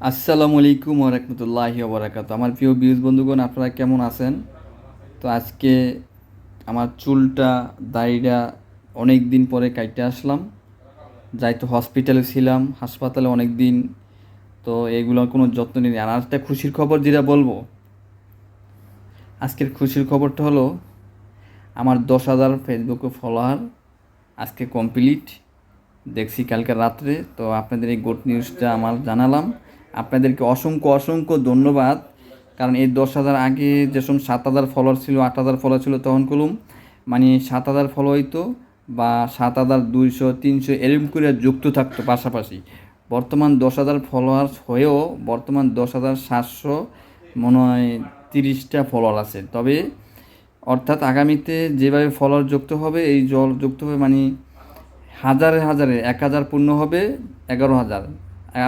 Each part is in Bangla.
আসসালামু আলাইকুম ওয়া রাহমাতুল্লাহি ওয়া বারাকাতুহু। আমার প্রিয় ভিউয়ার্স বন্ধুগণ, আপনারা কেমন আছেন? তো আজকে আমার চুলটা, দাড়িটা অনেক দিন পরে কাইটে আসলাম। যাই তো হসপিটালে ছিলাম, হাসপাতালে অনেক দিন। তো এগুলোর কোনো যত্ন নিইনি। আর একটা খুশির খবর যেটা বলবো, আজকের খুশির খবরটা হলো আমার 10,000 ফেসবুকে ফলোয়ার আজকে কমপ্লিট। দেখছি কালকে রাত্রে। তো আপনাদের এই গুড নিউজটা আমার জানালাম। আপনাদেরকে অসংখ্য অসংখ্য ধন্যবাদ। কারণ এই 10,000 আগে যেসব 7,000 ফলোয়ার ছিল, 8,000 ফলোয়ার ছিল, তখন কলুম মানে 7,000 ফলো হইতো বা 7,200 300 এরকম করে যুক্ত থাকতো পাশাপাশি। বর্তমান 10,000 ফলোয়ার্স হয়েও বর্তমান 10,700 মনে হয় 30টা ফলোয়ার আছে। তবে অর্থাৎ আগামীতে যেভাবে ফলোয়ার যুক্ত হবে, এই জল যুক্ত হবে মানে হাজারে হাজারে 1,000 পূর্ণ হবে 11,000,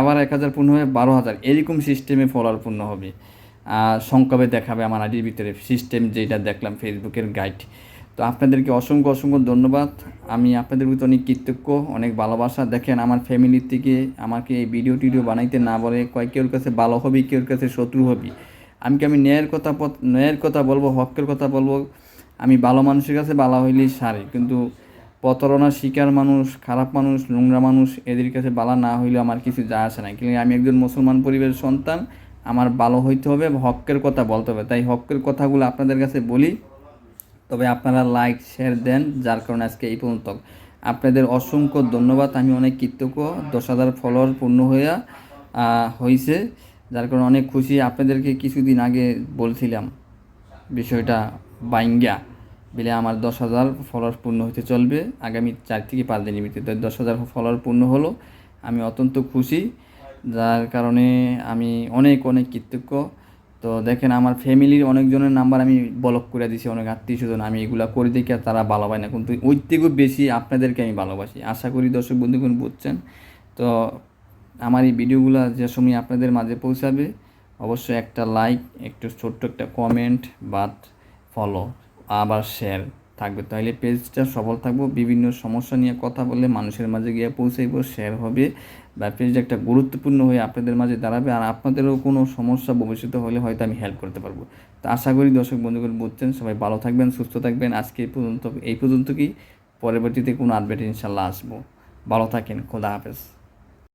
আবার 1,000 পূর্ণ হবে 12,000, এরকম সিস্টেমে ফলোয়ার পূর্ণ হবে। সংখ্যাবে দেখাবে আমার আইডির ভিতরে সিস্টেম যেটা দেখলাম ফেসবুকের গাইড। তো আপনাদেরকে অসংখ্য অসংখ্য ধন্যবাদ। আমি আপনাদের প্রতি অনেক কৃতজ্ঞ, অনেক ভালোবাসা। দেখেন আমার ফ্যামিলির থেকে আমাকে এই ভিডিও টিডিও বানাইতে না বলে কয় কেউর কাছে ভালো হবি, কেউর কাছে শত্রু হবি। আমি ন্যায়ের কথা বলবো, হকের কথা বলবো। আমি ভালো মানুষের কাছে ভালো হইলেই সারি, কিন্তু প্রতারণার শিকার মানুষ, খারাপ মানুষ, নোংরা মানুষ, এদের কাছে বালা না হইলেও আমার কিছু যায় আসে না। কিন্তু আমি একজন মুসলমান পরিবারের সন্তান, আমার ভালো হইতে হবে, হকের কথা বলতে হবে। তাই হকের কথাগুলো আপনাদের কাছে বলি। তবে আপনারা লাইক শেয়ার দেন, যার কারণে আজকে এই পর্যন্ত। আপনাদের অসংখ্য ধন্যবাদ। আমি অনেক কৃতজ্ঞ। 10,000 ফলোয়ার পূর্ণ হয়েছে, যার কারণে অনেক খুশি। আপনাদেরকে কিছুদিন আগে বলছিলাম বিষয়টা বাইঙ্গা বিলে আমার 10,000 ফলোয়ার পূর্ণ হতে চলবে আগামী 4 থেকে 5 দিনের ভিতরে। 10,000 ফলোয়ার পূর্ণ হলো, আমি অত্যন্ত খুশি, যার কারণে আমি অনেক অনেক কৃতজ্ঞ। তো দেখেন আমার ফ্যামিলির অনেকজনের নাম্বার আমি ব্লক করে দিয়েছি, অনেক আত্মীয় স্বজন। আমি এগুলো করে দেখি আর তারা ভালো পায় না, কিন্তু ওই থেকেও বেশি আপনাদেরকে আমি ভালোবাসি। আশা করি দর্শক বন্ধুগণ বুঝছেন। তো আমার এই ভিডিওগুলো যে সময় আপনাদের মাঝে পৌঁছাবে, অবশ্যই একটা লাইক, একটু ছোট্ট একটা কমেন্ট বা ফলো, আবার শেয়ার থাকবে, তাহলে পেজটা সফল থাকবো। বিভিন্ন সমস্যা নিয়ে কথা বললে মানুষের মাঝে গিয়ে পৌঁছাইব, শেয়ার হবে বা পেজটা একটা গুরুত্বপূর্ণ হয়ে আপনাদের মাঝে দাঁড়াবে। আর আপনাদেরও কোনো সমস্যা ভবিষ্যতে হলে হয়তো আমি হেল্প করতে পারবো। তো আশা করি দর্শক বন্ধুগণ বুঝছেন। সবাই ভালো থাকবেন, সুস্থ থাকবেন। আজকে এই পর্যন্ত কি, পরবর্তীতে কোনো আপডেট ইনশাল্লাহ আসবো। ভালো থাকেন, খোদা হাফেজ।